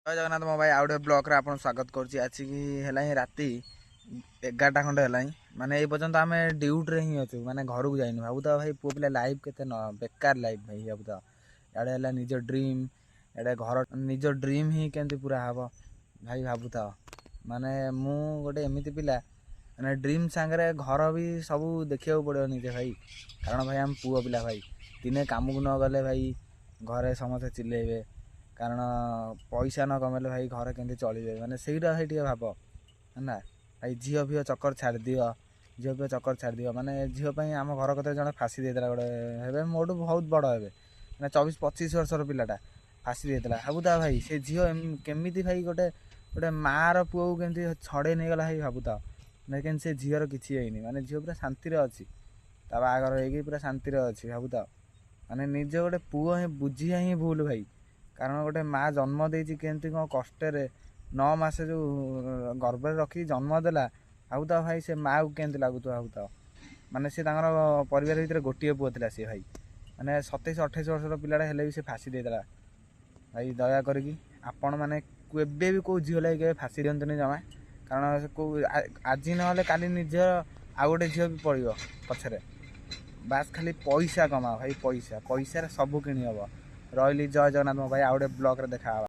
ଜୟ ଜଗନ୍ନାଥ ମୋ ଭାଇ ଆଉ ଗୋଟେ ବ୍ଲଗ୍ରେ ଆପଣ ସ୍ୱାଗତ କରୁଛି। ଆସିକି ହେଲାଣି ରାତି 11ଟା ଖଣ୍ଡେ ହେଲାଣି, ମାନେ ଏଇ ପର୍ଯ୍ୟନ୍ତ ଆମେ ଡ୍ୟୁଟିରେ ହିଁ ଅଛୁ, ମାନେ ଘରକୁ ଯାଇନୁ। ଭାବୁଥାଅ ଭାଇ ପୁଅ ପିଲା ଲାଇଫ୍ କେତେ ବେକାର ଲାଇଫ୍ ଭାଇ। ଭାବୁଥାଅ ଇଆଡ଼େ ହେଲା ନିଜ ଡ୍ରିମ୍, ଇଆଡ଼େ ଘର ନିଜ ଡ୍ରିମ୍ ହିଁ କେମିତି ପୁରା ହେବ ଭାଇ। ଭାବୁଥାଅ ମାନେ ମୁଁ ଗୋଟେ ଏମିତି ପିଲା, ମାନେ ଡ୍ରିମ୍ ସାଙ୍ଗରେ ଘର ବି ସବୁ ଦେଖିବାକୁ ପଡ଼ିବ ନିଜେ ଭାଇ। କାରଣ ଭାଇ ଆମେ ପୁଅ ପିଲା ଭାଇ, ଦିନେ କାମକୁ ନ ଗଲେ ଭାଇ ଘରେ ସମସ୍ତେ ଚିଲେଇବେ। କାରଣ ପଇସା ନ କମେଇଲେ ଭାଇ ଘରେ କେମିତି ଚଳିବେ, ମାନେ ସେଇଟା ଭାଇ ଟିକେ ଭାବ ହେଲା ଭାଇ। ଝିଅ ଫିଅ ଚକର ଛାଡ଼ିଦିଅ, ଝିଅ ଫିଅ ଚକର ଛାଡ଼ିଦିଅ। ମାନେ ଝିଅ ପାଇଁ ଆମ ଘର କତିରେ ଜଣେ ଫାଶୀ ଦେଇଥିଲା, ଗୋଟେ ହେବେ ମୋଠୁ ବହୁତ ବଡ଼ ହେବେ, ମାନେ 24-25 ବର୍ଷର ପିଲାଟା ଫାଶୀ ଦେଇଥିଲା। ଭାବୁଥା ଭାଇ ସେ ଝିଅ କେମିତି ଭାଇ ଗୋଟେ ମାଆର ପୁଅକୁ କେମିତି ଛଡ଼େଇ ନେଇଗଲା ଭାଇ। ଭାବୁଥାଅ ମାନେ କେମିତି ସେ ଝିଅର କିଛି ହେଇନି, ମାନେ ଝିଅ ପୁରା ଶାନ୍ତିରେ ଅଛି, ତା ବାହାଘର ହେଇକି ପୁରା ଶାନ୍ତିରେ ଅଛି। ଭାବୁଥାଅ ମାନେ ନିଜ ଗୋଟେ ପୁଅ ହିଁ ବୁଝିବା ହିଁ ଭୁଲ ଭାଇ। କାରଣ ଗୋଟେ ମାଆ ଜନ୍ମ ଦେଇଛି କେମିତି କ'ଣ କଷ୍ଟରେ 9 ମାସ ଯେଉଁ ଗର୍ଭରେ ରଖିକି ଜନ୍ମ ଦେଲା। ଭାବୁଥାଅ ଭାଇ ସେ ମାଆକୁ କେମିତି ଲାଗୁଥିବ। ଭାବୁଥାଅ ମାନେ ସେ ତାଙ୍କର ପରିବାର ଭିତରେ ଗୋଟିଏ ପୁଅ ଥିଲା ସିଏ ଭାଇ, ମାନେ 27-28 ବର୍ଷର ପିଲାଟା ହେଲେ ବି ସେ ଫାଶୀ ଦେଇଦେଲା ଭାଇ। ଦୟା କରିକି ଆପଣ ମାନେ କେବେ ବି କେଉଁ ଝିଅ ଲାଗି କେବେ ଫାଶୀ ଦିଅନ୍ତୁନି ଜମା। କାରଣ କେଉଁ ଆଜି ନହେଲେ କାଲି ନିଜ ଆଉ ଗୋଟେ ଝିଅ ବି ପଡ଼ିବ ପଛରେ। ବାସ୍ ଖାଲି ପଇସା କମାଅ ଭାଇ, ପଇସାରେ ସବୁ କିଣି ହେବ। ରହିଲି, ଜୟ ଜଗନ୍ନାଥ ମୋ ଭାଇ, ଆଉ ଗୋଟେ ବ୍ଲଗ୍ରେ ଦେଖା ହବା।